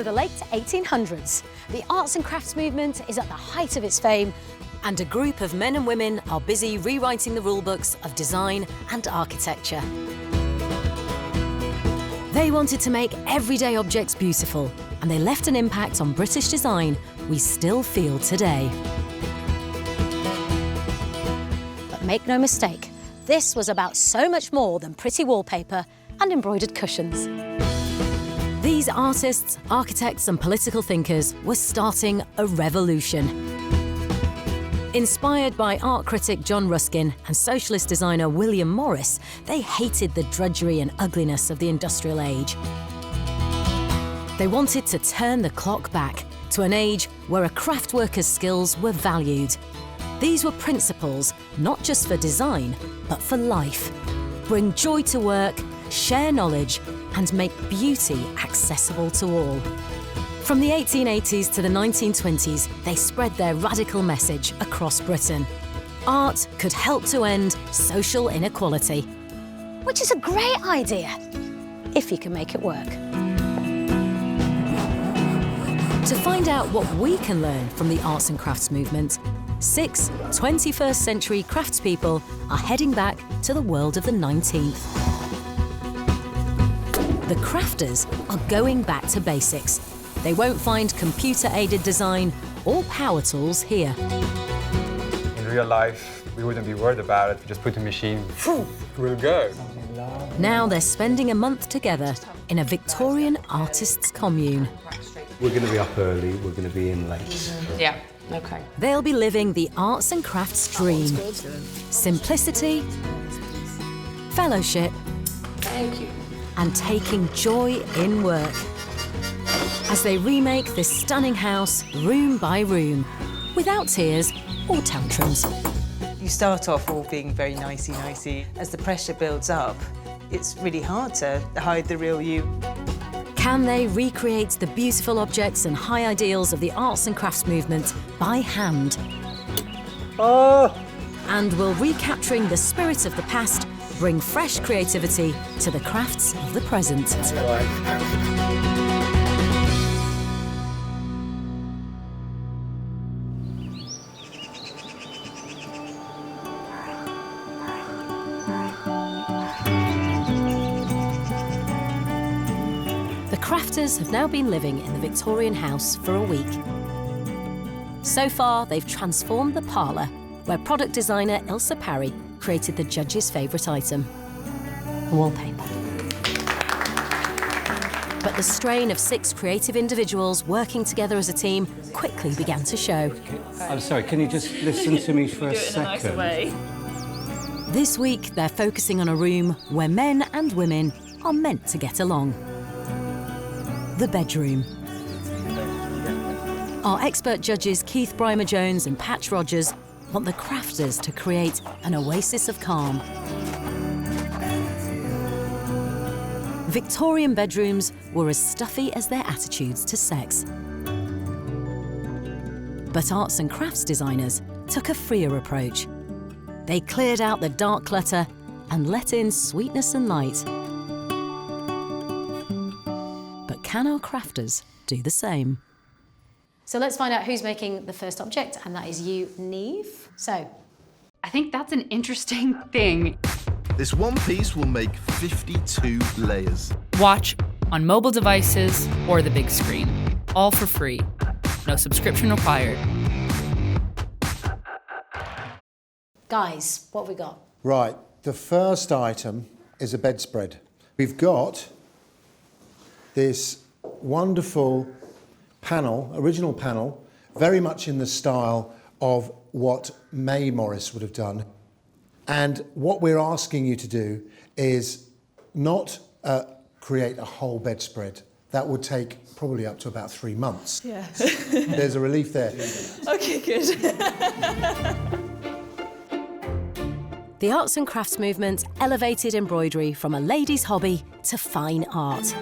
to the late 1800s. The arts and crafts movement is at the height of its fame, and a group of men and women are busy rewriting the rulebooks of design and architecture. They wanted to make everyday objects beautiful, and they left an impact on British design we still feel today. But make no mistake, this was about so much more than pretty wallpaper and embroidered cushions. These artists, architects and political thinkers were starting a revolution. Inspired by art critic John Ruskin and socialist designer William Morris, they hated the drudgery and ugliness of the industrial age. They wanted to turn the clock back to an age where a craft worker's skills were valued. These were principles not just for design, but for life. Bring joy to work, share knowledge, and make beauty accessible to all. From the 1880s to the 1920s, they spread their radical message across Britain. Art could help to end social inequality. Which is a great idea, if you can make it work. To find out what we can learn from the arts and crafts movement, 6 21st century craftspeople are heading back to the world of the 19th. The crafters are going back to basics. They won't find computer-aided design or power tools here. In real life, we wouldn't be worried about it. We just put the machine, we'll go. Now they're spending a month together in a Victorian artists' commune. We're going to be up early, we're going to be in late. Yeah, okay. They'll be living the arts and crafts dream. Simplicity, fellowship, Thank you. and taking joy in work. As they remake this stunning house room by room, without tears or tantrums. You start off all being very nicey-nicey. As the pressure builds up, it's really hard to hide the real you. Can they recreate the beautiful objects and high ideals of the arts and crafts movement by hand? And will recapturing the spirit of the past bring fresh creativity to the crafts of the present? The crafters have now been living in the Victorian house for a week. So far, they've transformed the parlour, where product designer Ilsa Parry created the judge's favourite item, wallpaper. But the strain of 6 creative individuals working together as a team quickly began to show. I'm sorry, can you just listen to me for a second? This week, they're focusing on a room where men and women are meant to get along. The bedroom. Our expert judges Keith Brymer-Jones and Patch Rogers want the crafters to create an oasis of calm. Victorian bedrooms were as stuffy as their attitudes to sex. But arts and crafts designers took a freer approach. They cleared out the dark clutter and let in sweetness and light. But can our crafters do the same? So let's find out who's making the first object, and that is you, Neve. So, I think that's an interesting thing. This one piece will make 52 layers. Watch on mobile devices or the big screen. All for free. No subscription required. guys, what have we got? Right, the first item is a bedspread. We've got this wonderful panel, original panel, very much in the style of what May Morris would have done. And what we're asking you to do is not create a whole bedspread. That would take probably up to about 3 months. Yeah. There's a relief there. Okay, good. The arts and crafts movement elevated embroidery from a lady's hobby to fine art.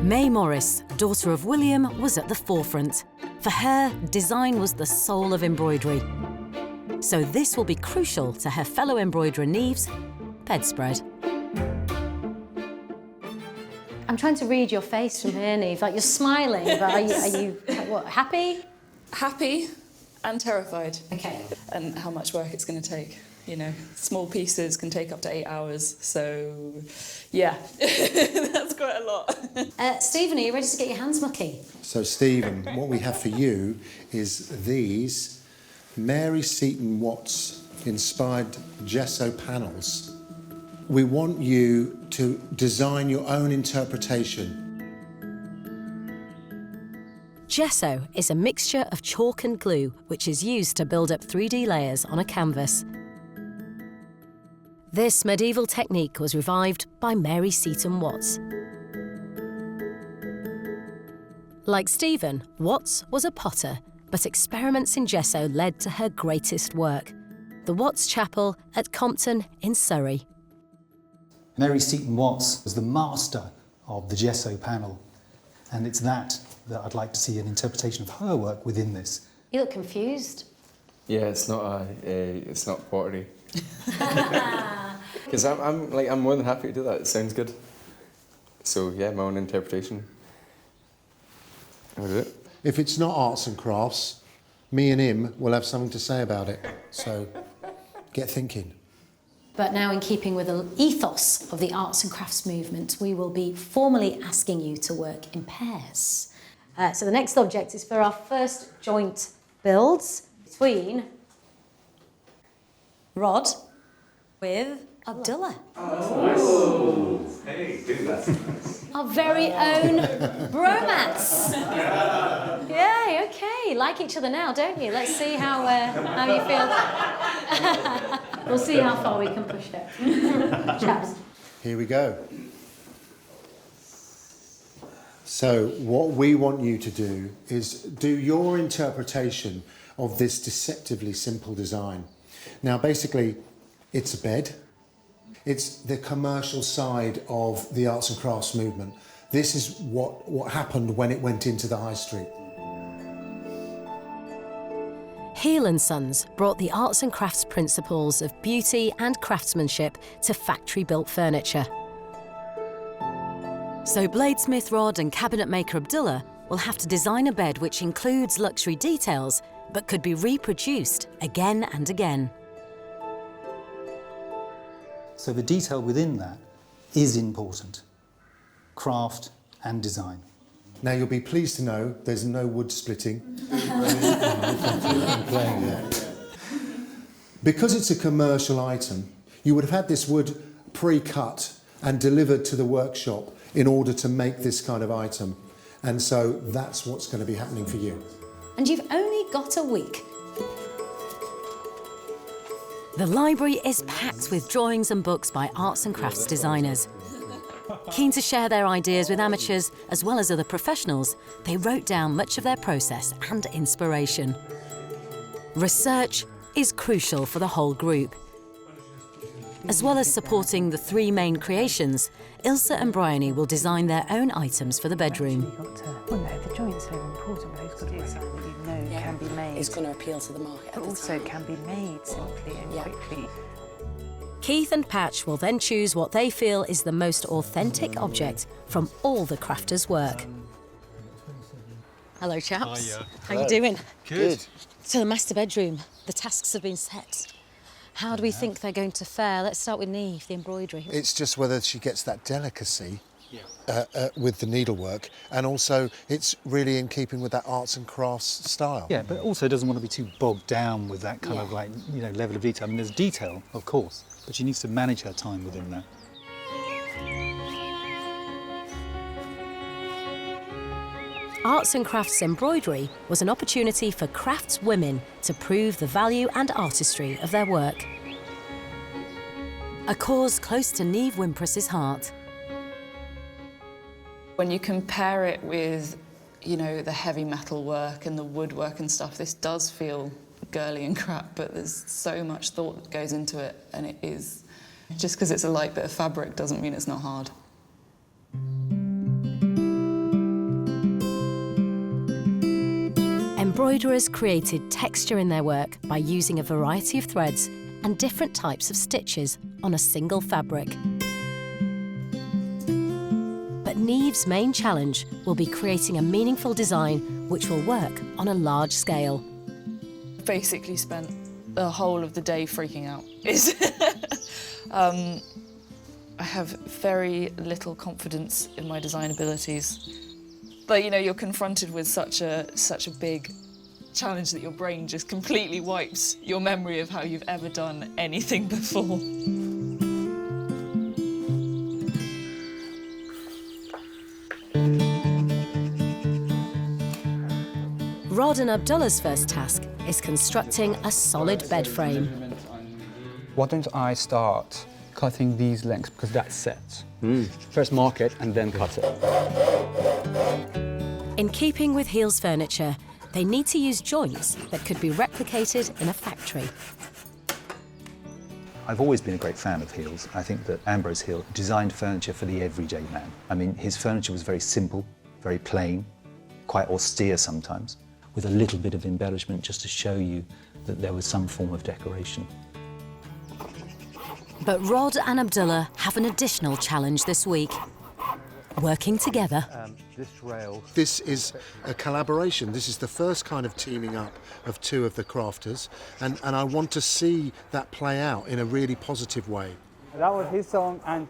May Morris, daughter of William, was at the forefront. For her, design was the soul of embroidery. So this will be crucial to her fellow embroiderer Neve's bedspread. I'm trying to read your face from here, Neve. Like, you're smiling, but are you what, happy? Happy and terrified. Okay. And how much work it's going to take. You know, small pieces can take up to 8 hours, so yeah, that's quite a lot. Stephen, are you ready to get your hands mucky? So, Stephen, what we have for you is these Mary Seton Watts inspired gesso panels. We want you to design your own interpretation. Gesso is a mixture of chalk and glue which is used to build up 3D layers on a canvas. This medieval technique was revived by Mary Seton Watts. Like Stephen, Watts was a potter, but experiments in gesso led to her greatest work, the Watts Chapel at Compton in Surrey. Mary Seton Watts was the master of the gesso panel, and it's that I'd like to see an interpretation of her work within this. You look confused. Yeah, it's not pottery. Because I'm more than happy to do that. It sounds good. So yeah, my own interpretation. I'll do it. If it's not arts and crafts, me and him will have something to say about it. So get thinking. But now, in keeping with the ethos of the arts and crafts movement, we will be formally asking you to work in pairs. So the next object is for our first joint builds between Rod with Abdullah. Oh, hey, dude, that's nice. Our very own bromance. Yay, okay. Like each other now, don't you? Let's see how you feel. We'll see how far we can push it. Chaps. Here we go. So what we want you to do is do your interpretation of this deceptively simple design. Now, basically, it's a bed. It's the commercial side of the arts and crafts movement. This is what happened when it went into the high street. Heel & Sons brought the arts and crafts principles of beauty and craftsmanship to factory-built furniture. So bladesmith Rod and cabinet maker Abdullah will have to design a bed which includes luxury details, but could be reproduced again and again. So the detail within that is important. Craft and design. Now, you'll be pleased to know there's no wood splitting. Because it's a commercial item, you would have had this wood pre-cut and delivered to the workshop in order to make this kind of item. And so that's what's going to be happening for you. And you've only got a week. The library is packed with drawings and books by arts and crafts designers. Keen to share their ideas with amateurs as well as other professionals, they wrote down much of their process and inspiration. Research is crucial for the whole group. As well as supporting the three main creations, Ilse and Bryony will design their own items for the bedroom. Well, no, the joints are important, but it's got to be something that you know can be made. It's going to appeal to the market. But also can be made simply and quickly. Keith and Patch will then choose what they feel is the most authentic object from all the crafters' work. Hello, chaps. Hiya. How you doing? Good. So the master bedroom, the tasks have been set. How do we think they're going to fare? Let's start with Neve, the embroidery. It's just whether she gets that delicacy with the needlework, and also it's really in keeping with that arts and crafts style. Yeah, but also doesn't want to be too bogged down with that kind of level of detail. I mean, there's detail, of course, but she needs to manage her time within that. Arts and Crafts Embroidery was an opportunity for crafts women to prove the value and artistry of their work. A cause close to Neve Wimpress's heart. When you compare it with, you know, the heavy metal work and the woodwork and stuff, this does feel girly and crap, but there's so much thought that goes into it, and it is. Just because it's a light bit of fabric doesn't mean it's not hard. Embroiderers created texture in their work by using a variety of threads and different types of stitches on a single fabric. But Neve's main challenge will be creating a meaningful design which will work on a large scale. Basically spent the whole of the day freaking out. I have very little confidence in my design abilities. But you know, you're confronted with such a big challenge that your brain just completely wipes your memory of how you've ever done anything before. Rod and Abdullah's first task is constructing a solid bed frame. Why don't I start cutting these lengths, because that's set. First mark it and then cut it. In keeping with Heel's furniture, they need to use joints that could be replicated in a factory. I've always been a great fan of Heel's. I think that Ambrose Heel designed furniture for the everyday man. I mean, his furniture was very simple, very plain, quite austere sometimes, with a little bit of embellishment just to show you that there was some form of decoration. But Rod and Abdullah have an additional challenge this week. Working together. This is a collaboration. This is the first kind of teaming up of two of the crafters, and I want to see that play out in a really positive way. That was his song, and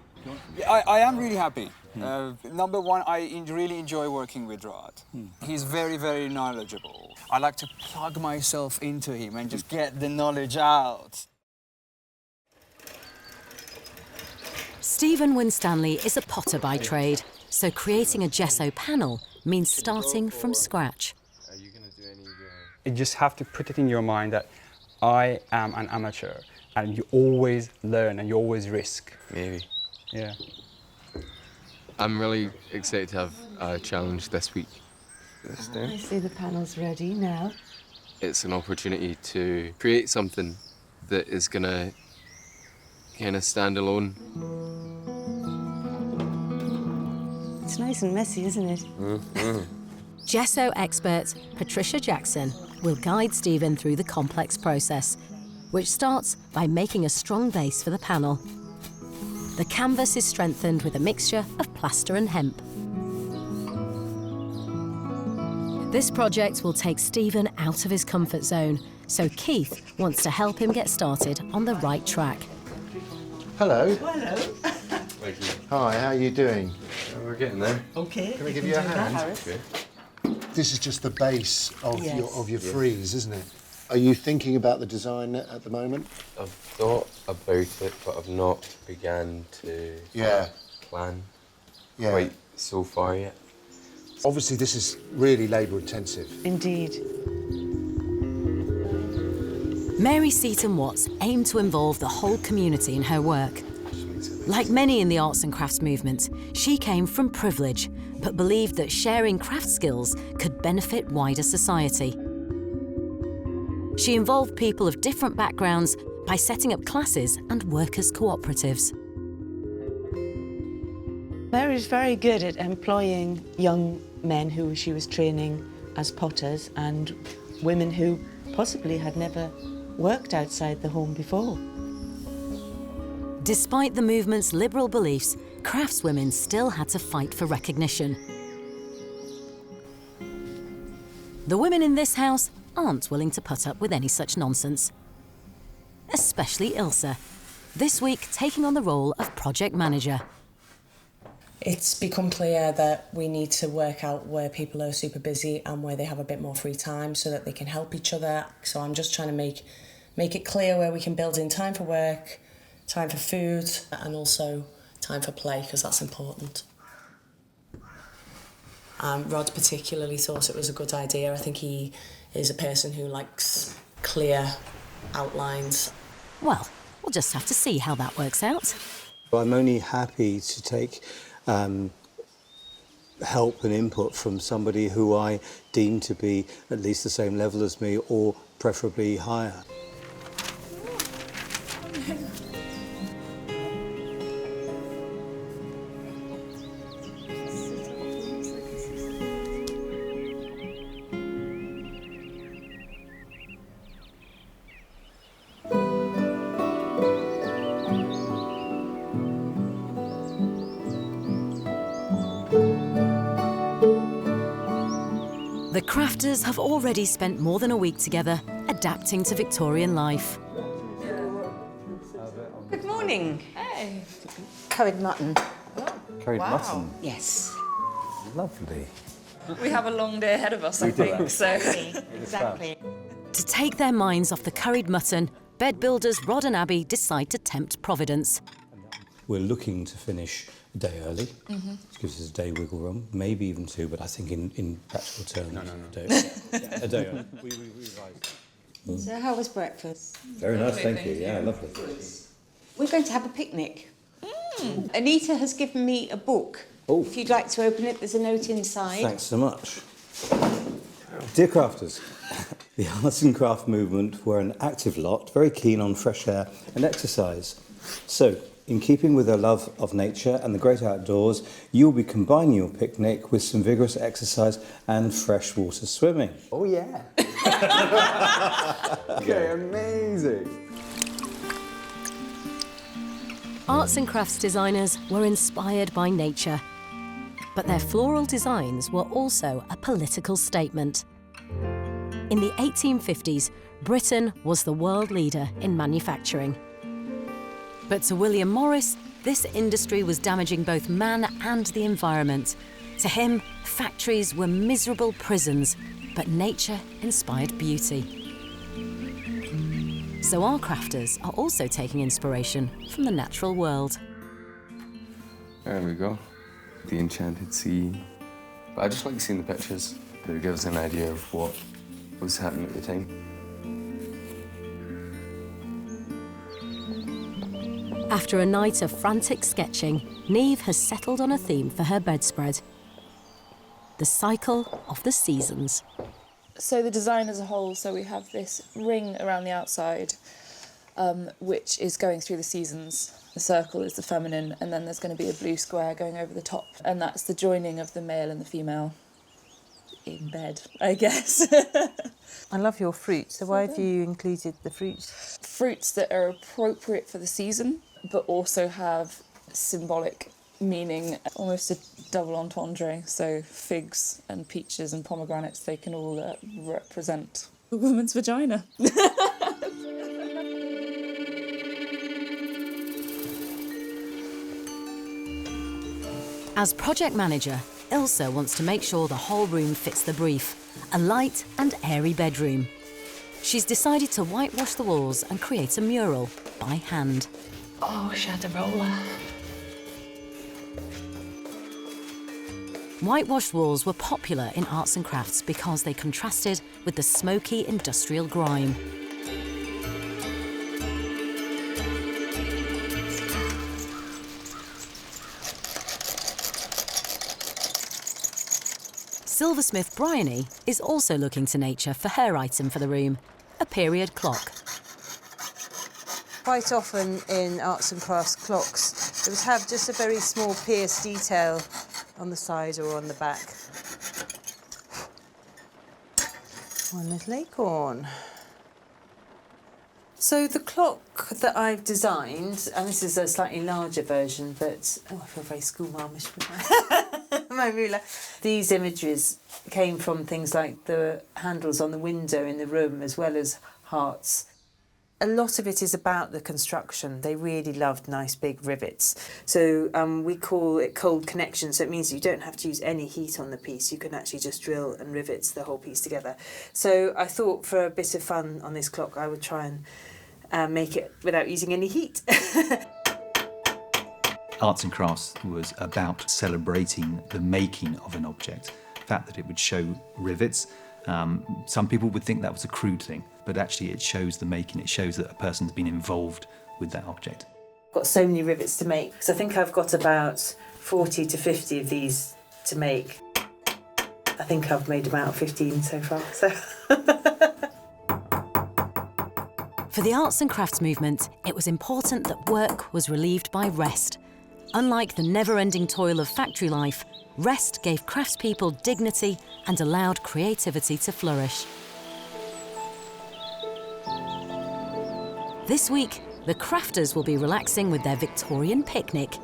I am really happy. Number one, I really enjoy working with Rod. He's very, very knowledgeable. I like to plug myself into him and just get the knowledge out. Stephen Winstanley is a potter by trade, so creating a gesso panel means starting from scratch. You just have to put it in your mind that I am an amateur, and you always learn and you always risk. Maybe. Yeah. I'm really excited to have a challenge this week. I see the panel's ready now. It's an opportunity to create something that is gonna kind of stand alone. It's nice and messy, isn't it? Gesso expert Patricia Jackson will guide Stephen through the complex process, which starts by making a strong base for the panel. The canvas is strengthened with a mixture of plaster and hemp. This project will take Stephen out of his comfort zone, so Keith wants to help him get started on the right track. Hello. Hello. Thank you. Hi, how are you doing? We're getting there. Okay. Can I give you a hand? Okay. This is just the base of Yes. your frieze, isn't it? Are you thinking about the design at the moment? I've thought about it, but I've not began to plan quite so far yet. Obviously, this is really labour intensive. Indeed. Mary Seaton Watts aimed to involve the whole community in her work. Like many in the arts and crafts movement, she came from privilege, but believed that sharing craft skills could benefit wider society. She involved people of different backgrounds by setting up classes and workers' cooperatives. Mary's very good at employing young men who she was training as potters and women who possibly had never worked outside the home before. Despite the movement's liberal beliefs, craftswomen still had to fight for recognition. The women in this house aren't willing to put up with any such nonsense. Especially Ilse, this week taking on the role of project manager. It's become clear that we need to work out where people are super busy and where they have a bit more free time so that they can help each other. So I'm just trying to make it clear where we can build in time for work, time for food, and also time for play, because that's important. Rod particularly thought it was a good idea. I think he is a person who likes clear outlines. Well, we'll just have to see how that works out. I'm only happy to take help and input from somebody who I deem to be at least the same level as me, or preferably higher. The crafters have already spent more than a week together, adapting to Victorian life. Good morning. Hey. Curried mutton. Curried mutton? Yes. Lovely. We have a long day ahead of us, I think, so... Exactly. To take their minds off the curried mutton, bed builders Rod and Abby decide to tempt Providence. We're looking to finish a day early, which gives us a day wiggle room, maybe even 2, but I think in practical terms, a day early. We revised. So how was breakfast? Very nice, thank you. Yeah, lovely. We're going to have a picnic. Anita has given me a book. Oh. If you'd like to open it, there's a note inside. Thanks so much. Dear crafters, the arts and craft movement were an active lot, very keen on fresh air and exercise. So, in keeping with their love of nature and the great outdoors, you will be combining your picnic with some vigorous exercise and freshwater swimming. Oh, yeah. Okay, amazing. Arts and crafts designers were inspired by nature, but their floral designs were also a political statement. In the 1850s, Britain was the world leader in manufacturing. But to William Morris, this industry was damaging both man and the environment. To him, factories were miserable prisons, but nature inspired beauty. So our crafters are also taking inspiration from the natural world. There we go. The enchanted sea. But I just like seeing the pictures. It gives an idea of what was happening at the time. After a night of frantic sketching, Niamh has settled on a theme for her bedspread: the cycle of the seasons. So the design as a whole, so we have this ring around the outside, which is going through the seasons. The circle is the feminine, and then there's going to be a blue square going over the top, and that's the joining of the male and the female in bed, I guess. I love your fruit. So why have you included the fruits? Fruits that are appropriate for the season, but also have symbolic meaning, almost a double entendre. So figs and peaches and pomegranates, they can all represent a woman's vagina. As project manager, Ilse wants to make sure the whole room fits the brief: a light and airy bedroom. She's decided to whitewash the walls and create a mural by hand. Oh, shadow roller. Whitewashed walls were popular in arts and crafts because they contrasted with the smoky industrial grime. Silversmith Bryony is also looking to nature for her item for the room: a period clock. Quite often in arts and crafts clocks, they would have just a very small pierced detail on the side or on the back. One little acorn. So the clock that I've designed, and this is a slightly larger version, but I feel very schoolmarmish with my ruler. These images came from things like the handles on the window in the room, as well as hearts. A lot of it is about the construction. They really loved nice big rivets. So we call it cold connection, so it means you don't have to use any heat on the piece. You can actually just drill and rivet the whole piece together. So I thought for a bit of fun on this clock, I would try and make it without using any heat. Arts and crafts was about celebrating the making of an object. The fact that it would show rivets. Some people would think that was a crude thing, but actually it shows the making. It shows that a person's been involved with that object. I've got so many rivets to make, because I think I've got about 40 to 50 of these to make. I think I've made about 15 so far. So. For the arts and crafts movement, it was important that work was relieved by rest. Unlike the never-ending toil of factory life, rest gave craftspeople dignity and allowed creativity to flourish. This week, the crafters will be relaxing with their Victorian picnic,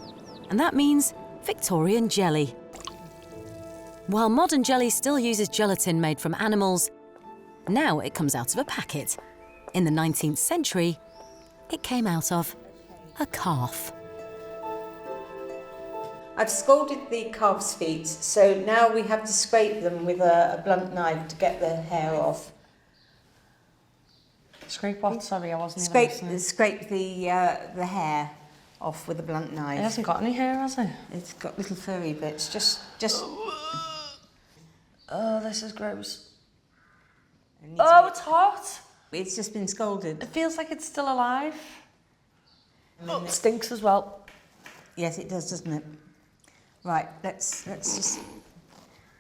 and that means Victorian jelly. While modern jelly still uses gelatin made from animals, now it comes out of a packet. In the 19th century, it came out of a calf. I've scalded the calf's feet, so now we have to scrape them with a blunt knife to get the hair off. Scrape what? Sorry, I wasn't Scrape, even listening. scrape the hair off with a blunt knife. It hasn't got any hair, has it? It's got little furry bits. Just. Oh, this is gross. Oh, it's hot. It's just been scalded. It feels like it's still alive. Oh, it stinks as well. Yes, it does, doesn't it? Right, let's just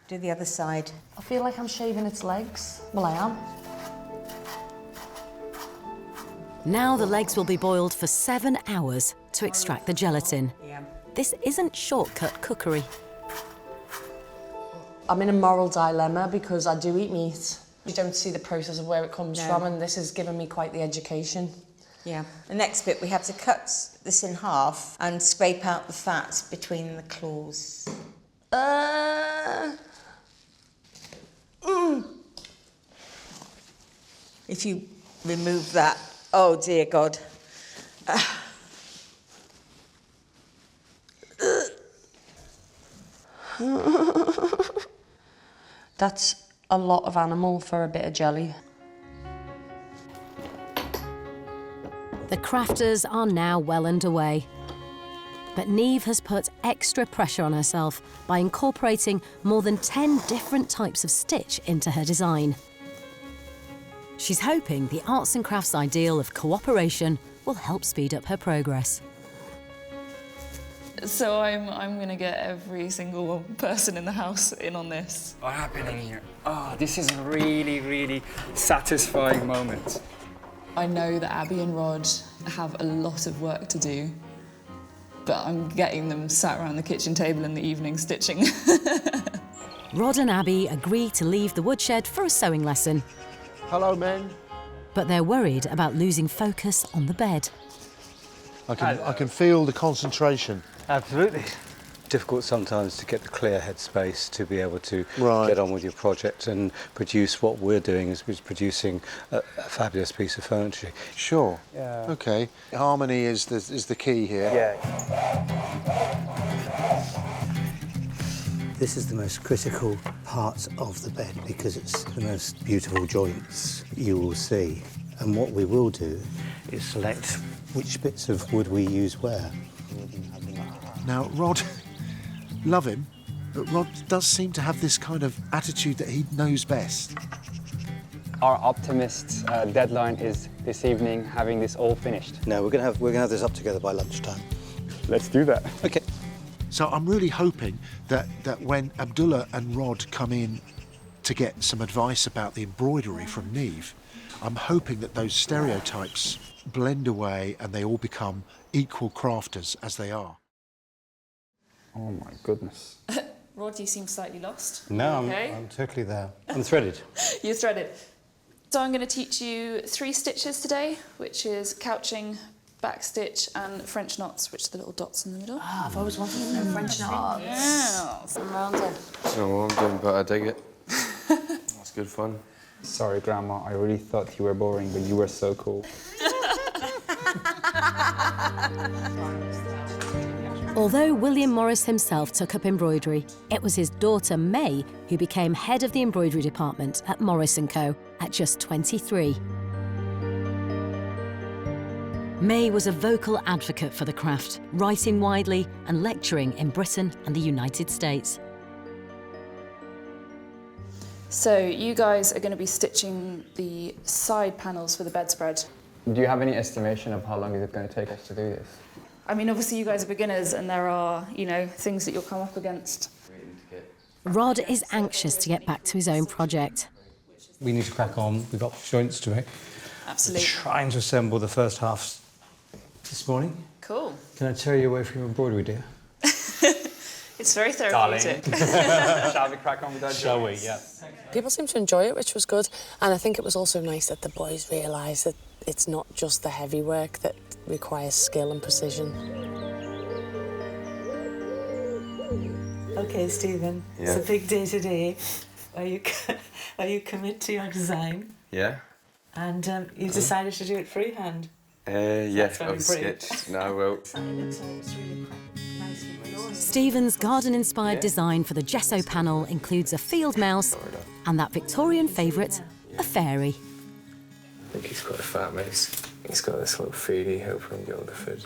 do the other side. I feel like I'm shaving its legs. Well, I am. Now the legs will be boiled for 7 hours to extract the gelatin. Yeah. This isn't shortcut cookery. I'm in a moral dilemma because I do eat meat. You don't see the process of where it comes from, and this has given me quite the education. Yeah. The next bit, we have to cut this in half and scrape out the fat between the claws. If you remove that, oh dear God. That's a lot of animal for a bit of jelly. The crafters are now well underway. But Niamh has put extra pressure on herself by incorporating more than 10 different types of stitch into her design. She's hoping the arts and crafts ideal of cooperation will help speed up her progress. So I'm going to get every single person in the house in on this. What's happening here? Oh, this is a really, really satisfying moment. I know that Abby and Rod have a lot of work to do, but I'm getting them sat around the kitchen table in the evening stitching. Rod and Abby agree to leave the woodshed for a sewing lesson. Hello, men. But they're worried about losing focus on the bed. I can feel the concentration. Absolutely. Difficult sometimes to get the clear headspace to be able to get on with your project and produce what we're doing, is producing a fabulous piece of furniture. Sure. Yeah. Okay. Harmony is the key here. Yeah. This is the most critical part of the bed because it's the most beautiful joints you will see. And what we will do is select which bits of wood we use where. Now, Rod, love him, but Rod does seem to have this kind of attitude that he knows best. Our optimist deadline is this evening, having this all finished. No, we're gonna have this up together by lunchtime. Let's do that. Okay. So I'm really hoping that when Abdullah and Rod come in to get some advice about the embroidery from Niamh, I'm hoping that those stereotypes blend away and they all become equal crafters as they are. Oh my goodness. Rod, you seem slightly lost. No, Okay. I'm totally there. I'm threaded. You're threaded. So I'm going to teach you 3 stitches today, which is couching, back stitch and French knots, which are the little dots in the middle. Ah, I've always wanted to know French knots. Yes. I don't know what I'm doing, but I dig it. It's good fun. Sorry, Grandma, I really thought you were boring, but you were so cool. Although William Morris himself took up embroidery, it was his daughter May who became head of the embroidery department at Morris & Co. at just 23. May was a vocal advocate for the craft, writing widely and lecturing in Britain and the United States. So you guys are going to be stitching the side panels for the bedspread. Do you have any estimation of how long is it going to take us to do this? I mean, obviously you guys are beginners and there are, you know, things that you'll come up against. Rod is anxious to get back to his own project. We need to crack on. We've got joints to make. Absolutely. We're trying to assemble the first half this morning. Cool. Can I tear you away from your embroidery, dear? It's very therapeutic. Shall we crack on with that? Shall we? Yeah. People seem to enjoy it, which was good. And I think it was also nice that the boys realised that it's not just the heavy work that requires skill and precision. Okay, Stephen, Yeah. it's a big day today where you commit to your design Yeah? and you decided to do it freehand. Yeah, very I've brave. sketched. No, I will. It looks like it's really quite nicely. Stephen's garden-inspired design for the gesso panel includes a field mouse and that Victorian favourite, a fairy. I think he's quite a fat mouse. He's got this little foodie helping him get all the food.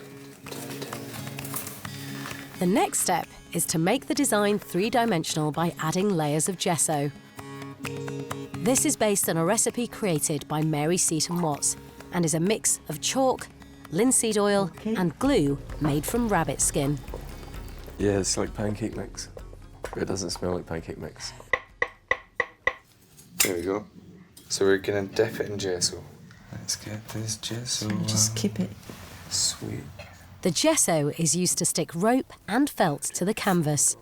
The next step is to make the design three-dimensional by adding layers of gesso. This is based on a recipe created by Mary Seaton Watts and is a mix of chalk, linseed oil and glue made from rabbit skin. Yeah, it's like pancake mix. But it doesn't smell like pancake mix. There we go. So we're gonna dip it in gesso. Let's get this gesso. Just keep it. Sweet. The gesso is used to stick rope and felt to the canvas.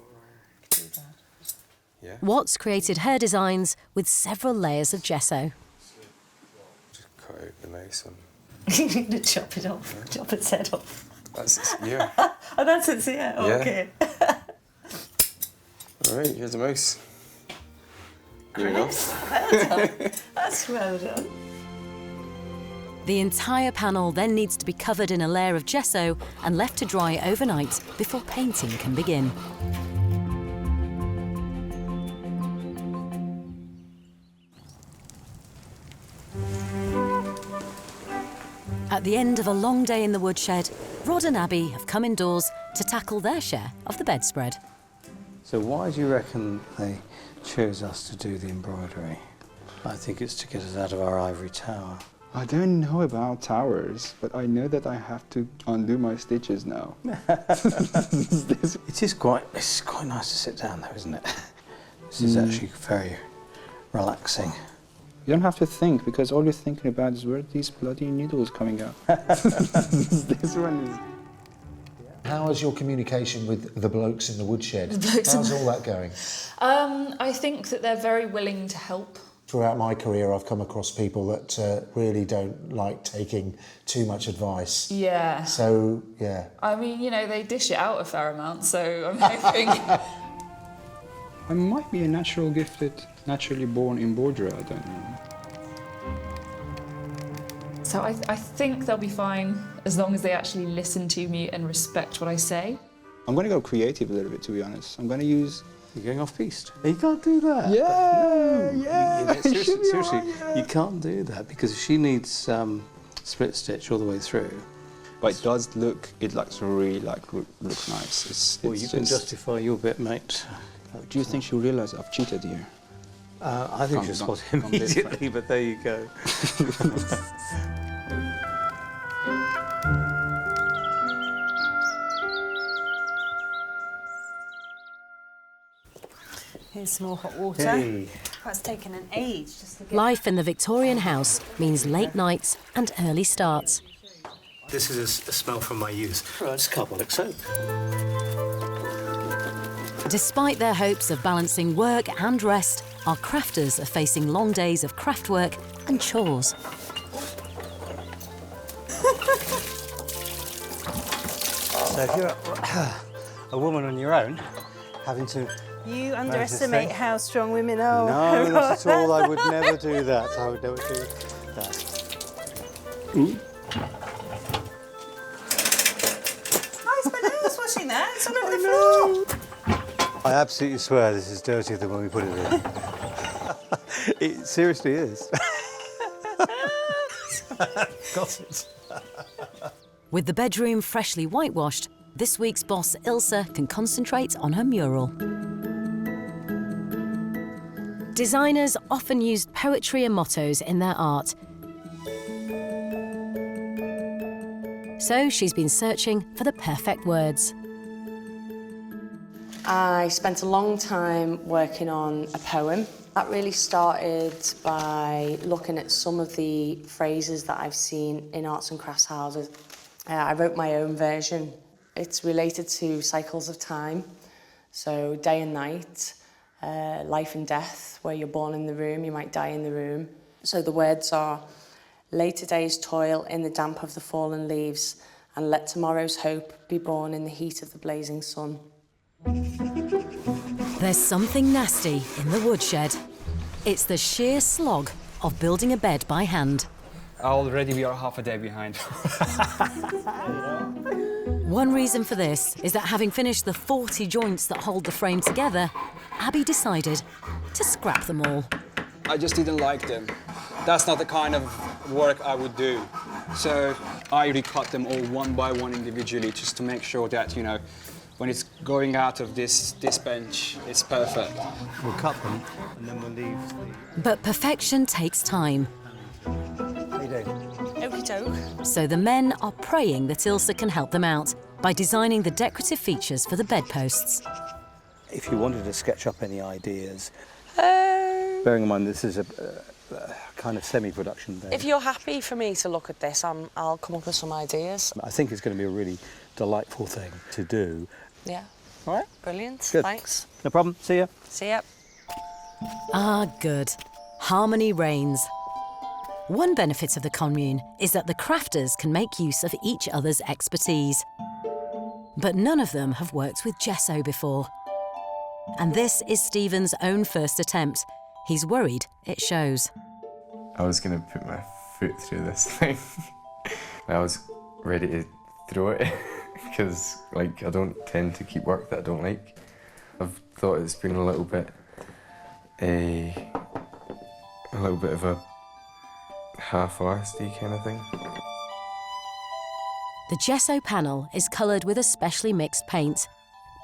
Yeah. Watts created her designs with several layers of gesso. Just cut out the mouse one. You need to chop it off. Yeah. Chop its head off. That's its ear. Oh, that's its ear? Oh, Yeah. okay. Alright, here's a mouse. Here we go. Well done. That's well done. The entire panel then needs to be covered in a layer of gesso and left to dry overnight before painting can begin. At the end of a long day in the woodshed, Rod and Abby have come indoors to tackle their share of the bedspread. So why do you reckon they chose us to do the embroidery? I think it's to get us out of our ivory tower. I don't know about towers, but I know that I have to undo my stitches now. It's quite nice to sit down though, isn't it? This is actually very relaxing. You don't have to think, because all you're thinking about is where are these bloody needles coming out. This one is... How is your communication with the blokes in the woodshed? How's all that going? I think that they're very willing to help. Throughout my career, I've come across people that really don't like taking too much advice. Yeah. So, yeah. I mean, you know, they dish it out a fair amount, so I'm hoping... I might be a naturally born embroiderer, I don't know. So I think they'll be fine as long as they actually listen to me and respect what I say. I'm going to go creative a little bit, to be honest. I'm going to use... You're going off-piste? You can't do that. Yeah, no. Seriously, you can't do that because she needs split stitch all the way through. But it does look, it looks really look nice. Well, you can justify your bit, mate. Do you think she'll realise I've cheated here? I think she'll spot it immediately, but there you go. Here's some more hot water. Hey. That's taken an age just to get... Life in the Victorian house means late nights and early starts. This is a smell from my youth. Right, it's carbolic soap. Despite their hopes of balancing work and rest, our crafters are facing long days of craft work and chores. So if you're a woman on your own, having to... You underestimate how strong women are. No, not at all. I would never do that. I would never do that. I spent hours washing that. It's all over the floor. I absolutely swear this is dirtier than when we put it in. It seriously is. Got it. With the bedroom freshly whitewashed, this week's boss, Ilse, can concentrate on her mural. Designers often used poetry and mottos in their art. So she's been searching for the perfect words. I spent a long time working on a poem. That really started by looking at some of the phrases that I've seen in arts and crafts houses. I wrote my own version. It's related to cycles of time, so day and night, life and death, where you're born in the room, you might die in the room. So the words are, lay today's toil in the damp of the fallen leaves, and let tomorrow's hope be born in the heat of the blazing sun. There's something nasty in the woodshed. It's the sheer slog of building a bed by hand. Already we are half a day behind. One reason for this is that having finished the 40 joints that hold the frame together, Abby decided to scrap them all. I just didn't like them. That's not the kind of work I would do. So I recut them all one by one individually just to make sure that, you know, when it's going out of this bench, it's perfect. We'll cut them and then we'll leave the... But perfection takes time. How you doing? Okie doke. So the men are praying that Ilse can help them out by designing the decorative features for the bedposts. If you wanted to sketch up any ideas, bearing in mind this is a kind of semi-production day. If you're happy for me to look at this, I'll come up with some ideas. I think it's going to be a really delightful thing to do. Yeah. All right. Brilliant. Good. Thanks. No problem. See ya. See ya. Ah, good. Harmony reigns. One benefit of the commune is that the crafters can make use of each other's expertise. But none of them have worked with gesso before. And this is Stephen's own first attempt. He's worried it shows. I was going to put my foot through this thing. I was ready to throw it because, like, I don't tend to keep work that I don't like. I've thought it's been a little bit of a half-arsedy kind of thing. The gesso panel is coloured with a specially mixed paint,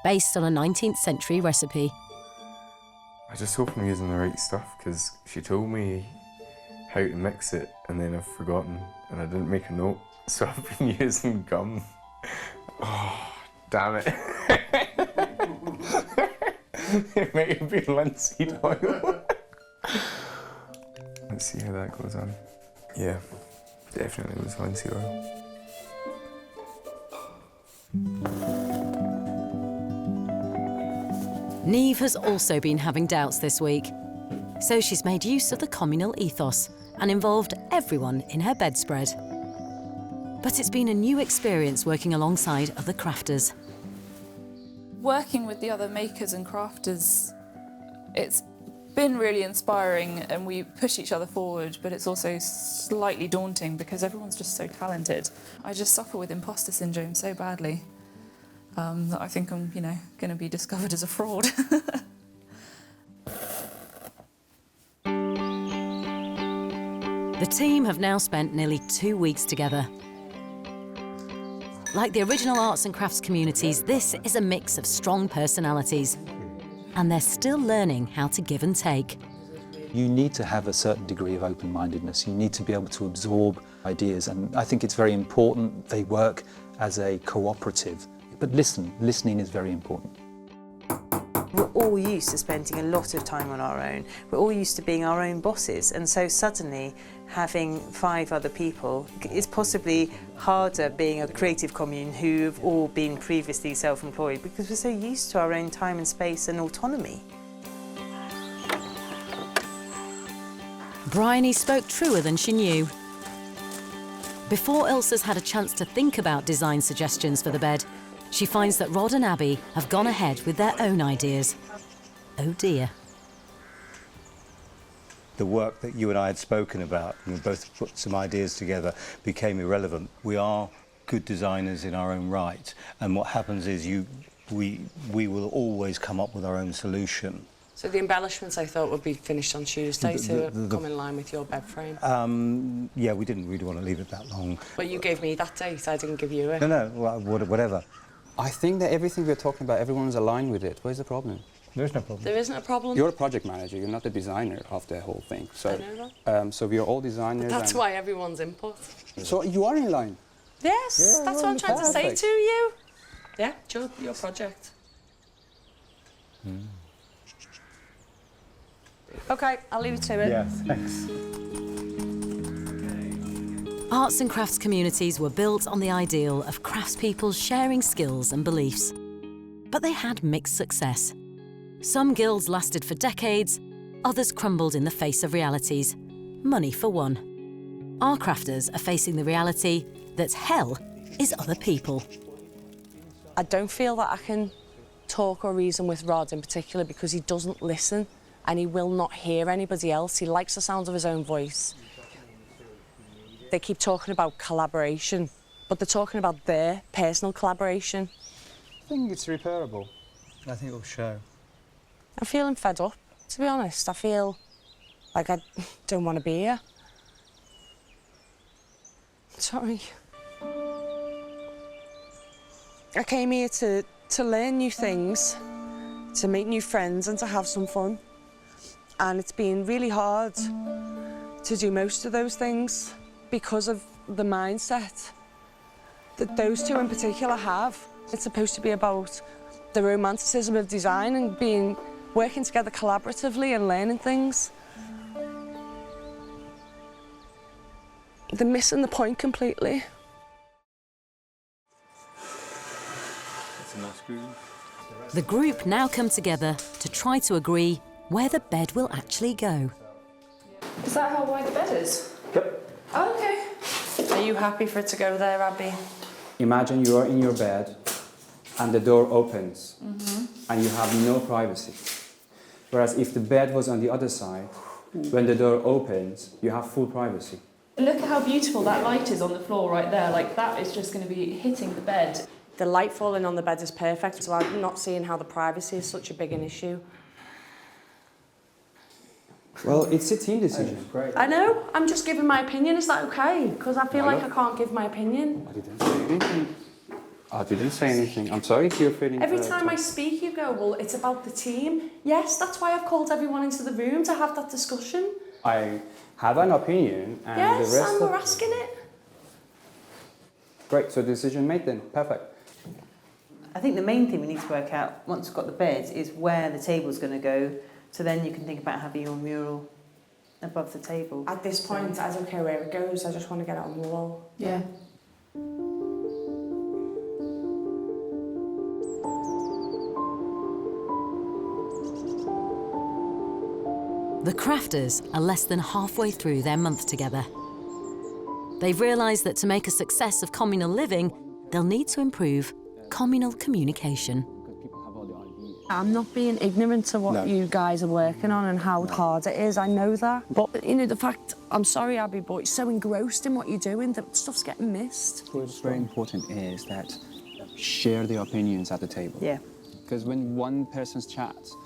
based on a 19th century recipe. I just hope I'm using the right stuff because she told me how to mix it and then I've forgotten and I didn't make a note, so I've been using gum. Oh, damn it. It might have been linseed oil. Let's see how that goes on. Yeah, definitely was linseed oil. Niamh has also been having doubts this week, so she's made use of the communal ethos and involved everyone in her bedspread. But it's been a new experience working alongside other crafters. Working with the other makers and crafters, it's been really inspiring and we push each other forward, but it's also slightly daunting because everyone's just so talented. I just suffer with imposter syndrome so badly that I think I'm, going to be discovered as a fraud. The team have now spent nearly 2 weeks together. Like the original arts and crafts communities, this is a mix of strong personalities. And they're still learning how to give and take. You need to have a certain degree of open-mindedness. You need to be able to absorb ideas, and I think it's very important they work as a cooperative. But listening is very important. We're all used to spending a lot of time on our own. We're all used to being our own bosses, and so suddenly having 5 other people is possibly harder being a creative commune who have all been previously self-employed because we're so used to our own time and space and autonomy. Bryony spoke truer than she knew. Before Ilse's had a chance to think about design suggestions for the bed, she finds that Rod and Abby have gone ahead with their own ideas. Oh dear. The work that you and I had spoken about, and we both put some ideas together, became irrelevant. We are good designers in our own right, and what happens is we will always come up with our own solution. So the embellishments I thought would be finished on Tuesday to come in line with your bed frame? Yeah, we didn't really want to leave it that long. But you gave me that date, I didn't give you it. No, whatever. I think that everything we're talking about, everyone's aligned with it. Where's the problem? There's no problem. There isn't a problem? You're a project manager, you're not the designer of the whole thing. So, I know that. So we are all designers. But that's why everyone's input. So you are in line? Yes, Yeah, that's what I'm trying to say perfect. to you. Yeah, it's your project. OK, I'll leave it to it. Yeah, thanks. Arts and crafts communities were built on the ideal of craftspeople sharing skills and beliefs. But they had mixed success. Some guilds lasted for decades, others crumbled in the face of realities. Money for one. Our crafters are facing the reality that hell is other people. I don't feel that I can talk or reason with Rod in particular because he doesn't listen and he will not hear anybody else. He likes the sound of his own voice. They keep talking about collaboration, but they're talking about their personal collaboration. I think it's repairable. I think it'll show. I'm feeling fed up, to be honest. I feel like I don't want to be here. Sorry. I came here to learn new things, to make new friends and to have some fun. And it's been really hard to do most of those things because of the mindset that those two in particular have. It's supposed to be about the romanticism of design and working together collaboratively and learning things. They're missing the point completely. The group now come together to try to agree where the bed will actually go. Is that how wide the bed is? Yep. Oh, okay. Are you happy for it to go there, Abby? Imagine you are in your bed and the door opens and you have no privacy. Whereas if the bed was on the other side, when the door opens, you have full privacy. Look at how beautiful that light is on the floor right there. Like, that is just going to be hitting the bed. The light falling on the bed is perfect, so I'm not seeing how the privacy is such a big an issue. Well, it's a team decision. I know, I'm just giving my opinion, is that okay? Because I feel like I can't give my opinion. I didn't say anything. I didn't say anything. I'm sorry if you're feeling... Every time I speak, you go, well, it's about the team. Yes, that's why I've called everyone into the room to have that discussion. I have an opinion and yes, the rest and we're asking it. Great, so decision made then. Perfect. I think the main thing we need to work out, once we've got the bed, is where the table's going to go, so then you can think about having your mural above the table. At this point, I don't care where it goes, I just want to get it on the wall. Yeah. The crafters are less than halfway through their month together. They've realised that to make a success of communal living, they'll need to improve communal communication. I'm not being ignorant to what you guys are working on and how hard it is, I know that. But, you know, the fact, I'm sorry, Abby, but you're so engrossed in what you're doing that stuff's getting missed. What's very important is that share the opinions at the table. Yeah. Because when one person chats,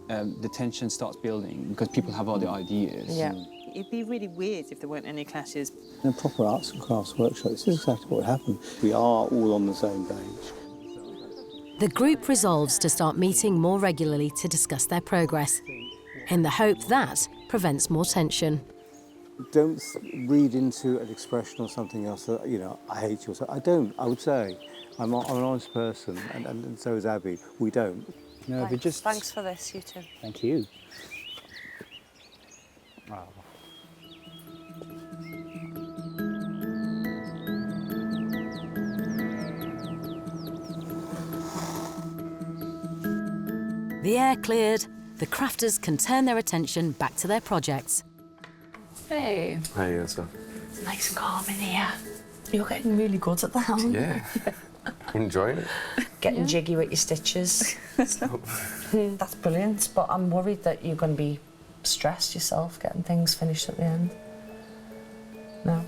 the tension starts building because people have all the ideas. Yeah. It'd be really weird if there weren't any clashes. In a proper arts and crafts workshop, this is exactly what happened. We are all on the same page. The group resolves to start meeting more regularly to discuss their progress, in the hope that prevents more tension. Don't read into an expression or something else that, you know, I hate you or something. I don't, I would say. I'm an honest person, and so is Abby. We don't. No, but just... Thanks for this, you two. Thank you. Wow. The air cleared, the crafters can turn their attention back to their projects. Hey. Hi, Elsa. It's nice and calm in here. You're getting really good at that. Yeah. I'm enjoying it. Getting jiggy with your stitches. That's brilliant, but I'm worried that you're going to be stressed yourself getting things finished at the end. No.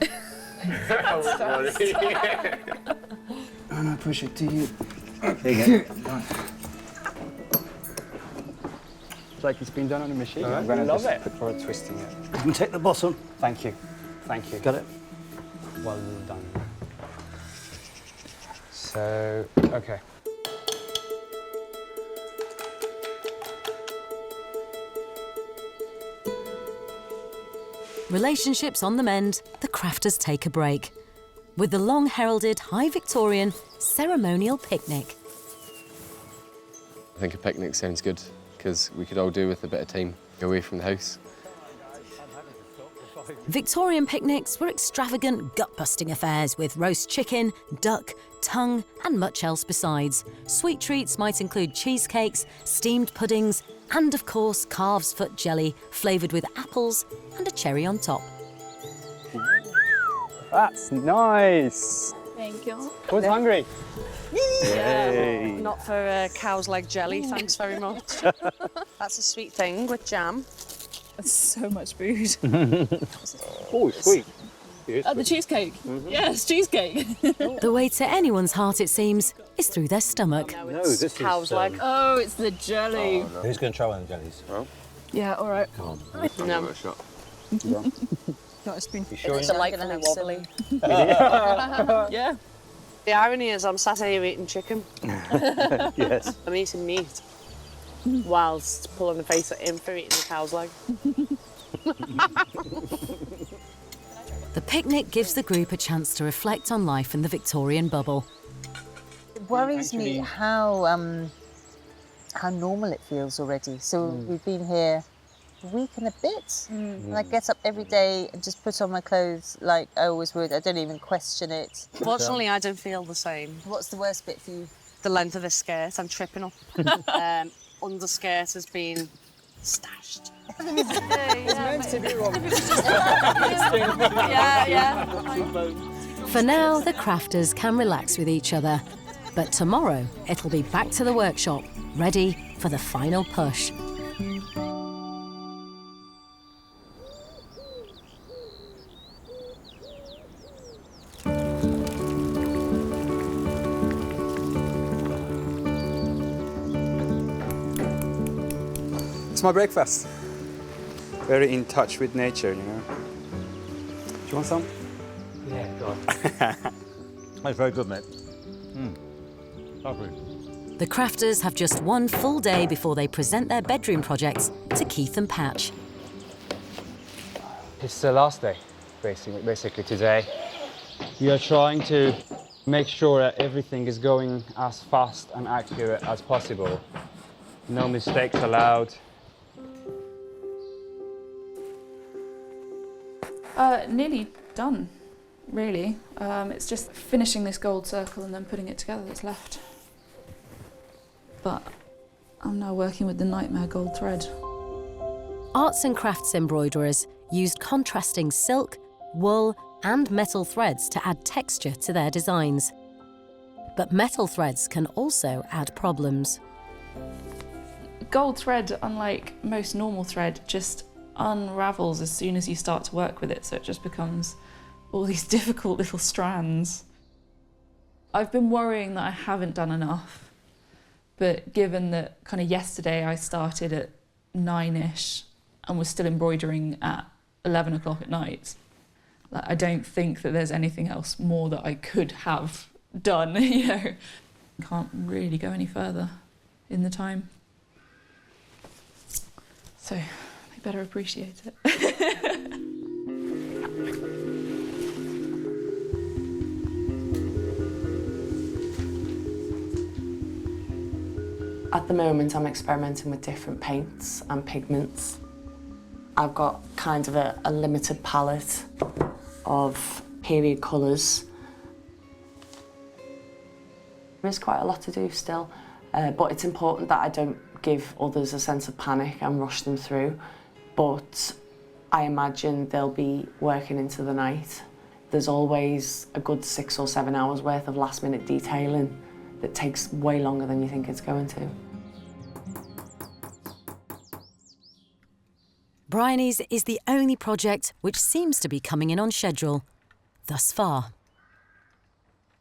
Oh, no, push it to you. There you go. It's like it's been done on a machine. I'm going to love it. Put for twisting it. You can take the bottom. Thank you. Thank you. Got it? Well done. So, okay. Relationships on the mend, the crafters take a break, with the long-heralded High Victorian ceremonial picnic. I think a picnic sounds good because we could all do with a bit of time away from the house. Victorian picnics were extravagant, gut-busting affairs with roast chicken, duck, tongue and much else besides. Sweet treats might include cheesecakes, steamed puddings and, of course, calf's foot jelly flavoured with apples and a cherry on top. That's nice. Thank you. Who's hungry? Yay. Not for cow's leg jelly, thanks very much. That's a sweet thing with jam. That's so much food. Oh, sweet. The cheesecake. Yes, cheesecake. The way to anyone's heart, it seems, is through their stomach. No, this is cow's leg. Oh, it's the jelly. No. Who's going to try one of the jellies? Oh. Yeah, all right. Come on. No. A shot. Got a spoon. You sure It's delightfully wobbly. Yeah. The irony is I'm sat here eating chicken. Yes. I'm eating meat whilst pulling the face in for eating the cow's leg. The picnic gives the group a chance to reflect on life in the Victorian bubble. It worries me how normal it feels already. So we've been here a week and a bit, and I get up every day and just put on my clothes like I always would. I don't even question it. Fortunately, I don't feel the same. What's the worst bit for you? The length of the skirt, I'm tripping up. Underskirt has been stashed. For now, the crafters can relax with each other. But tomorrow, it'll be back to the workshop, ready for the final push. It's my breakfast. Very in touch with nature, you know. Do you want some? Yeah, go on. That's very good, mate. Lovely. The crafters have just one full day before they present their bedroom projects to Keith and Patch. It's the last day, basically today. We are trying to make sure that everything is going as fast and accurate as possible. No mistakes allowed. Nearly done, really. It's just finishing this gold circle and then putting it together that's left. But I'm now working with the nightmare gold thread. Arts and crafts embroiderers used contrasting silk, wool and metal threads to add texture to their designs. But metal threads can also add problems. Gold thread, unlike most normal thread, just unravels as soon as you start to work with it, so it just becomes all these difficult little strands. I've been worrying that I haven't done enough, but given that kind of yesterday I started at 9ish and was still embroidering at 11 o'clock at night, like, I don't think that there's anything else more that I could have done, you know. Can't really go any further in the time. So they better appreciate it. At the moment, I'm experimenting with different paints and pigments. I've got kind of a limited palette of period colours. There is quite a lot to do still, but it's important that I don't give others a sense of panic and rush them through. But I imagine they'll be working into the night. There's always a good 6 or 7 hours worth of last-minute detailing that takes way longer than you think it's going to. Bryony's is the only project which seems to be coming in on schedule, thus far.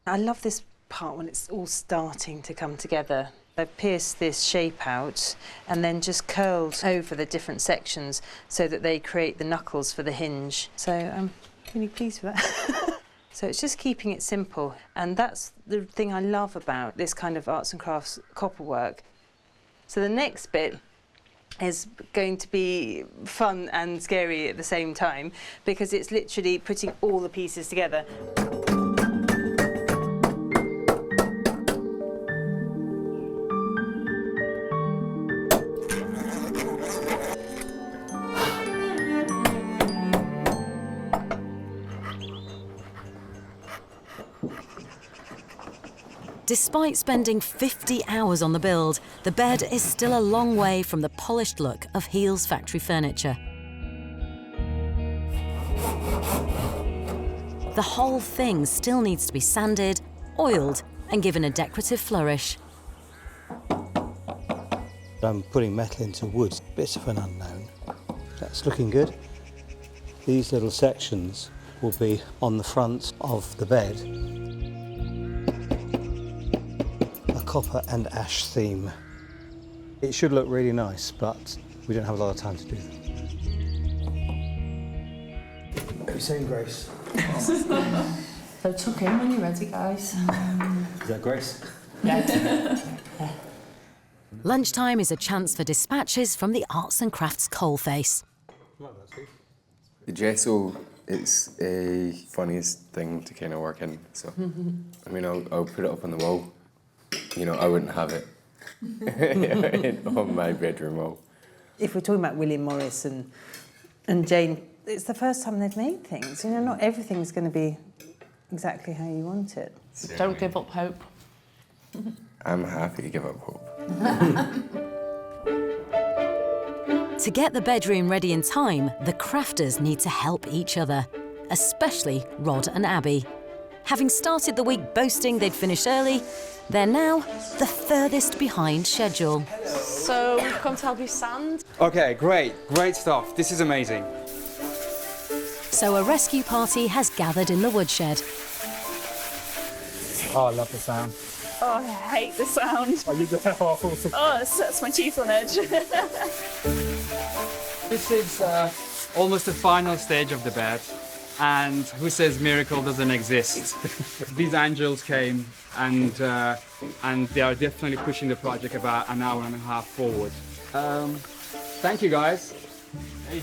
I love this part when it's all starting to come together. I've pierced this shape out and then just curled over the different sections so that they create the knuckles for the hinge. So I'm really pleased with that. So it's just keeping it simple, and that's the thing I love about this kind of arts and crafts copper work. So the next bit is going to be fun and scary at the same time, because it's literally putting all the pieces together. Despite spending 50 hours on the build, the bed is still a long way from the polished look of Heel's factory furniture. The whole thing still needs to be sanded, oiled, and given a decorative flourish. I'm putting metal into wood, bit of an unknown. That's looking good. These little sections will be on the front of the bed. A copper and ash theme. It should look really nice, but we don't have a lot of time to do that. Are you saying Grace? So tuck in when you're ready, guys. Is that Grace? Yeah. Lunchtime is a chance for dispatches from the arts and crafts coalface. The gesso is a funniest thing to kind of work in. So, I mean, I'll put it up on the wall. You know, I wouldn't have it on my bedroom wall. If we're talking about William Morris and Jane, it's the first time they've made things. You know, not everything's going to be exactly how you want it. Don't give up hope. I'm happy to give up hope. To get the bedroom ready in time, the crafters need to help each other, especially Rod and Abby. Having started the week boasting they'd finished early, they're now the furthest behind schedule. So we've come to help you sand. Okay, great stuff. This is amazing. So a rescue party has gathered in the woodshed. Oh, I love the sound. Oh, I hate the sound. Oh, you do? Oh, it sets my teeth on edge. This is almost the final stage of the bed, and who says miracle doesn't exist? These angels came, and they are definitely pushing the project about an hour and a half forward. Thank you, guys. Hey.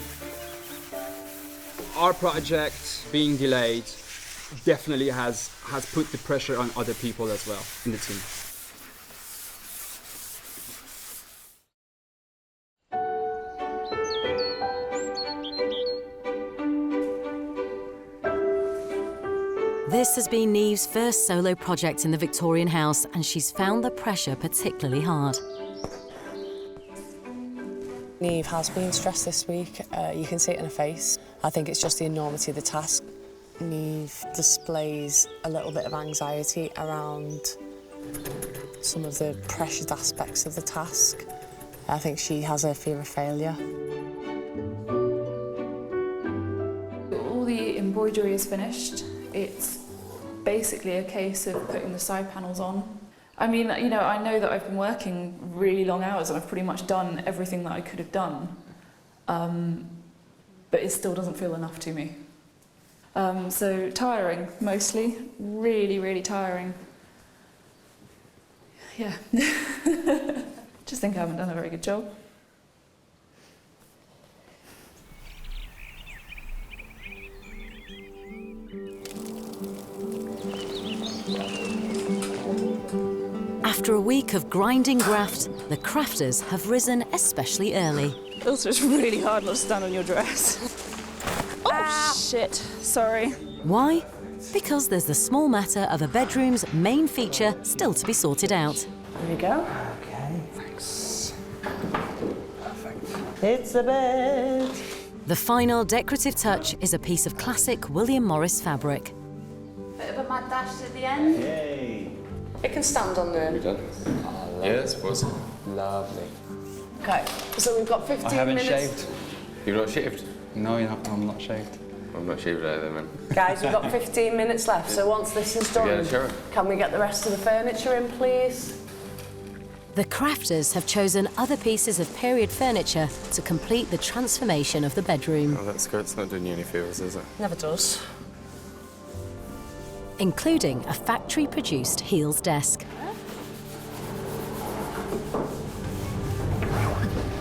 Our project being delayed definitely has put the pressure on other people as well in the team. This has been Neve's first solo project in the Victorian house, and she's found the pressure particularly hard. Neve has been stressed this week. You can see it in her face. I think it's just the enormity of the task. Neve displays a little bit of anxiety around some of the pressured aspects of the task. I think she has a fear of failure. All the embroidery is finished. It's basically a case of putting the side panels on. I mean, you know, I know that I've been working really long hours and I've pretty much done everything that I could have done, but it still doesn't feel enough to me. So tiring, mostly. Really, really tiring. Yeah. Just think I haven't done a very good job. After a week of grinding graft, the crafters have risen especially early. Also, it's really hard not to stand on your dress. Oh, shit. Sorry. Why? Because there's the small matter of a bedroom's main feature still to be sorted out. There we go. Okay, thanks. Perfect. It's a bed. The final decorative touch is a piece of classic William Morris fabric. Bit of a mad dash at the end. Yay! It can stand on there. Are we done? Yeah, I suppose. Lovely. Okay, so we've got 15 I haven't minutes. shaved. You're not shaved? No, I'm not shaved. I'm not shaved either, man. Guys, we've got 15 minutes left, so once this is done, Yeah, sure. can we get the rest of the furniture in, please? The crafters have chosen other pieces of period furniture to complete the transformation of the bedroom, Oh, that skirt's not doing you any favours, is it? Never does. including a factory-produced heels desk.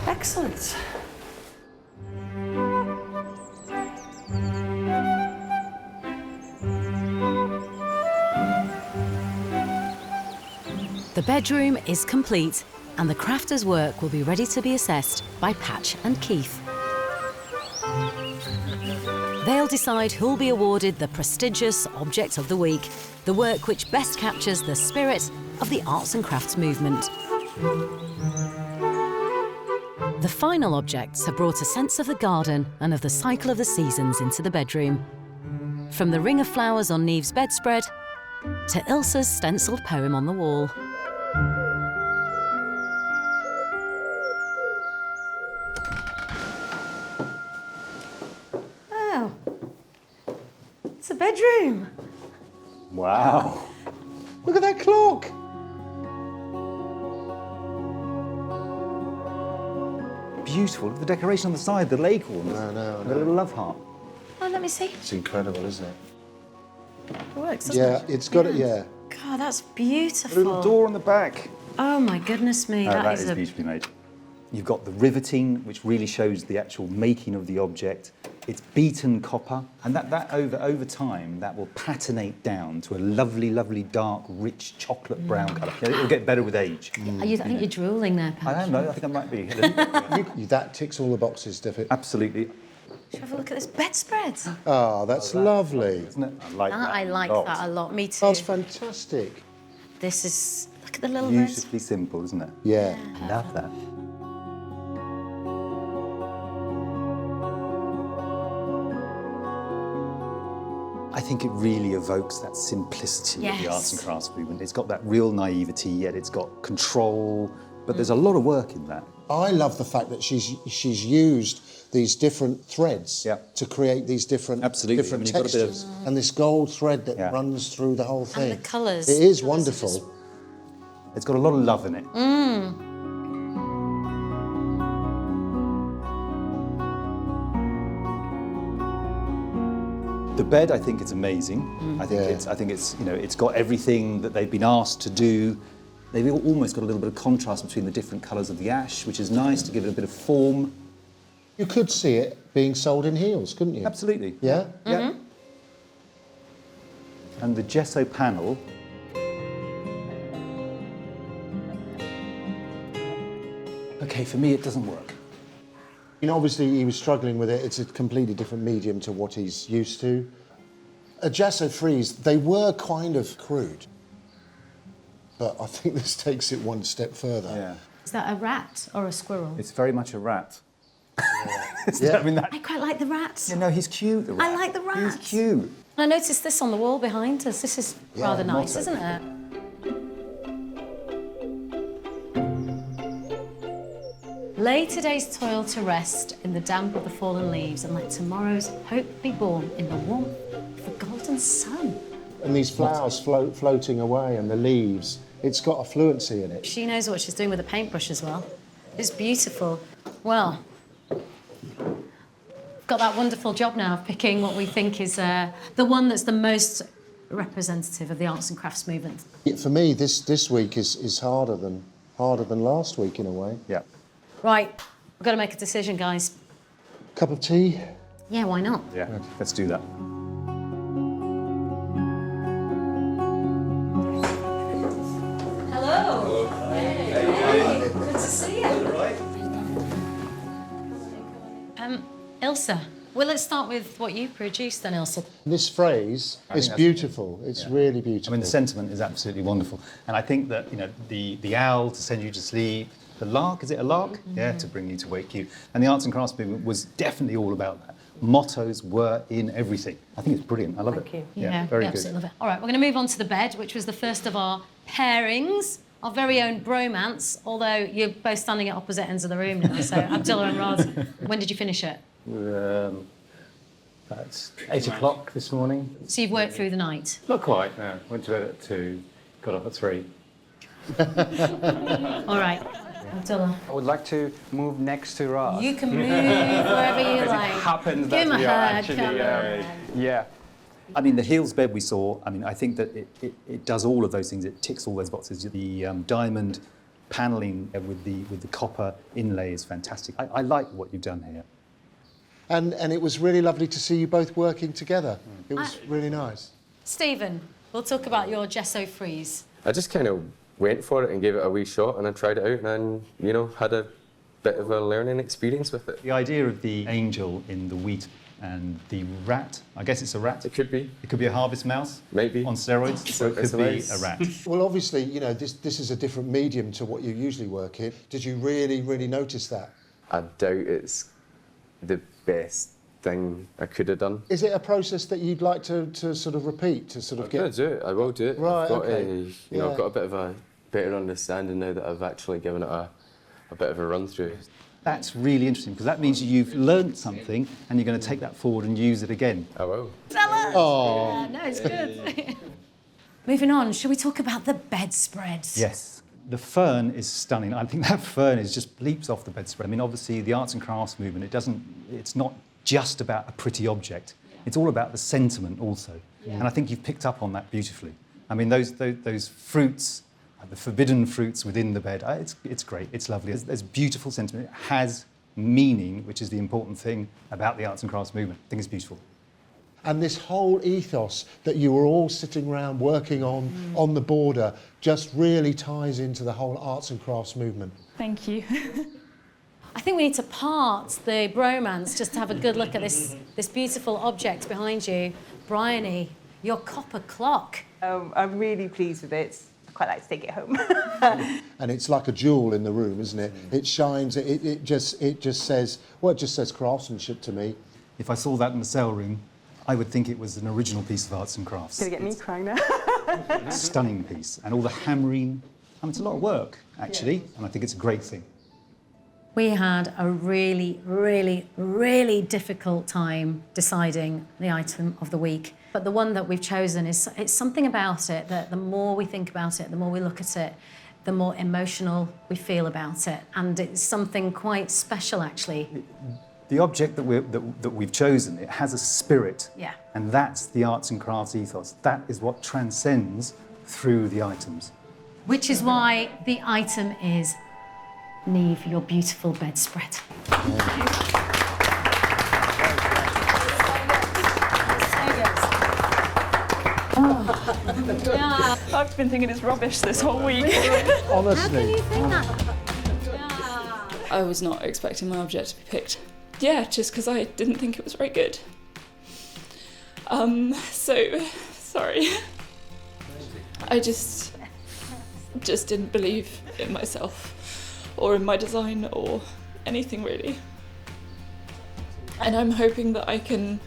Excellent. The bedroom is complete, and the crafters' work will be ready to be assessed by Patch and Keith. They'll decide who'll be awarded the prestigious Object of the Week, the work which best captures the spirit of the arts and crafts movement. The final objects have brought a sense of the garden and of the cycle of the seasons into the bedroom. From the ring of flowers on Neve's bedspread to Ilse's stencilled poem on the wall. Oh, it's a bedroom. Wow. Look at that clock. Beautiful. The decoration on the side, the acorns. No. The little love heart. Oh, let me see. It's incredible, isn't it? It works, doesn't Yeah, it? it's got it, yeah. God, that's beautiful. A little door on the back. Oh my goodness me, That that is a... beautifully made. You've got the riveting, which really shows the actual making of the object. It's beaten copper, and that over time, that will patinate down to a lovely, lovely, dark, rich chocolate brown colour. Yeah, it'll get better with age. I think you're drooling there, Pat. I don't know, I think I might be. That ticks all the boxes, does it? Absolutely. Should we have a look at this bedspread? Oh, that's lovely. Isn't it? I like that. I like that a lot. Me too. That's fantastic. This is... Look at the little birds. Beautifully simple, isn't it? Yeah. Love that. I think it really evokes that simplicity of the arts and crafts movement. It's got that real naivety, yet it's got control, but there's a lot of work in that. I love the fact that she's used these different threads to create these different different textures, and this gold thread that runs through the whole thing. And the colours. It is wonderful. It's got a lot of love in it. The bed, I think, it's amazing. I think it's you know, it's got everything that they've been asked to do. They've almost got a little bit of contrast between the different colours of the ash, which is nice to give it a bit of form. You could see it being sold in heels, couldn't you? Absolutely. Yeah? Yeah. And the gesso panel. Okay, for me, it doesn't work. You know, obviously he was struggling with it. It's a completely different medium to what he's used to. A gesso frieze, they were kind of crude. But I think this takes it one step further. Yeah. Is that a rat or a squirrel? It's very much a rat. Yeah. I mean, that... I quite like the rats. Yeah, no, he's cute, the rat. I like the rats. He's cute. I noticed this on the wall behind us. This is rather nice, isn't it? Lay today's toil to rest in the damp of the fallen leaves, and let tomorrow's hope be born in the warmth of the golden sun. And these flowers floating away, and the leaves, it's got a fluency in it. She knows what she's doing with a paintbrush as well. It's beautiful. Well, we've got that wonderful job now of picking what we think is the one that's the most representative of the arts and crafts movement. For me, this week is harder than last week in a way. Yeah. Right, we've got to make a decision, guys. Cup of tea? Yeah, why not? Yeah, let's do that. Hello. Hey. Good to see you. Ilse, well, let's start with what you produced then, Ilse. This phrase is beautiful. It's really beautiful. I mean, the sentiment is absolutely wonderful. And I think that, you know, the owl to send you to sleep, the lark, is it a lark? Yeah, to bring you to wake you. And the arts and crafts movement was definitely all about that. Mottos were in everything. I think it's brilliant. I love it. Thank you. Yeah, very good. Absolutely love it. All right, we're going to move on to the bed, which was the first of our pairings, our very own bromance, although you're both standing at opposite ends of the room now, so Abdullah and Rod, when did you finish it? That's 8 o'clock this morning. So you've worked through the night? Not quite, no. Went to bed at 2, got up at 3. All right, Abdullah. I would like to move next to Rod. You can move wherever you like. It happens Give that him a we are hug, actually, come on. yeah. I mean, the heels bed we saw, I mean, I think that it does all of those things. It ticks all those boxes. The diamond panelling with the copper inlay is fantastic. I like what you've done here. And it was really lovely to see you both working together. It was really nice. Stephen, we'll talk about your gesso frieze. I just kind of went for it and gave it a wee shot, and I tried it out, and you know, had a bit of a learning experience with it. The idea of the angel in the wheat and the rat, I guess it's a rat. It could be. It could be a harvest mouse. Maybe. On steroids. So it could be a rat. Well, obviously, you know, this is a different medium to what you usually work in. Did you really, really notice that? I doubt it's the best thing I could have done. Is it a process that you'd like to sort of repeat, to sort of I'm going to do it. I will do it. Right, I've got okay. I've got a bit of a better understanding now that I've actually given it a bit of a run through. That's really interesting because that means you've learnt something and you're going to take that forward and use it again. I will. Oh. No, it's good. Moving on, shall we talk about the bedspreads? Yes. The fern is stunning. I think that fern just leaps off the bedspread. I mean, obviously, the arts and crafts movement, it's not just about a pretty object. It's all about the sentiment also. And I think you've picked up on that beautifully. I mean, those fruits, the forbidden fruits within the bed, it's great, it's lovely. There's beautiful sentiment. It has meaning, which is the important thing about the arts and crafts movement. I think it's beautiful. And this whole ethos that you were all sitting around working on the border just really ties into the whole arts and crafts movement. Thank you. I think we need to part the bromance just to have a good look at this beautiful object behind you. Bryony, your copper clock. I'm really pleased with it. I quite like to take it home. And it's like a jewel in the room, isn't it? It shines, it just says, well, it just says craftsmanship to me. If I saw that in the sale room, I would think it was an original piece of arts and crafts. Gonna get me crying now. Stunning piece. And all the hammering. I mean, it's a lot of work, actually, and I think it's a great thing. We had a really, really, really difficult time deciding the item of the week. But the one that we've chosen it's something about it that the more we think about it, the more we look at it, the more emotional we feel about it. And it's something quite special, actually. The object that we've chosen, it has a spirit. Yeah. And that's the arts and crafts ethos. That is what transcends through the items. Which is why the item is Neve, your beautiful bedspread. I've been thinking it's rubbish this whole week. Honestly. How can you think that? I was not expecting my object to be picked. Yeah, just because I didn't think it was very good. So, sorry. I just didn't believe in myself or in my design or anything really. And I'm hoping that I can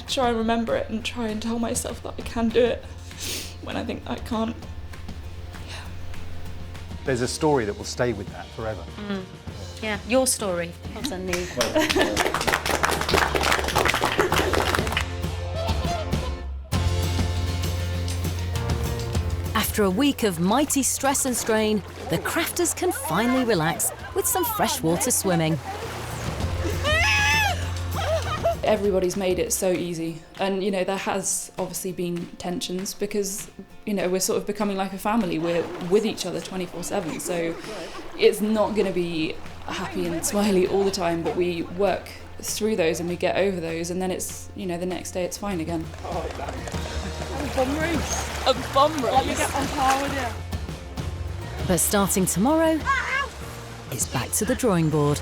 try and remember it and try and tell myself that I can do it when I think I can't. There's a story that will stay with that forever. Yeah, your story. Well done, Neve. After a week of mighty stress and strain, the crafters can finally relax with some freshwater swimming. Everybody's made it so easy, and there has obviously been tensions because we're sort of becoming like a family. We're with each other 24/7, so it's not going to be happy and smiley all the time, but we work through those and we get over those, and then it's the next day it's fine again. A bum race. A bum race. Let me get on par with you. But starting tomorrow, it's back to the drawing board.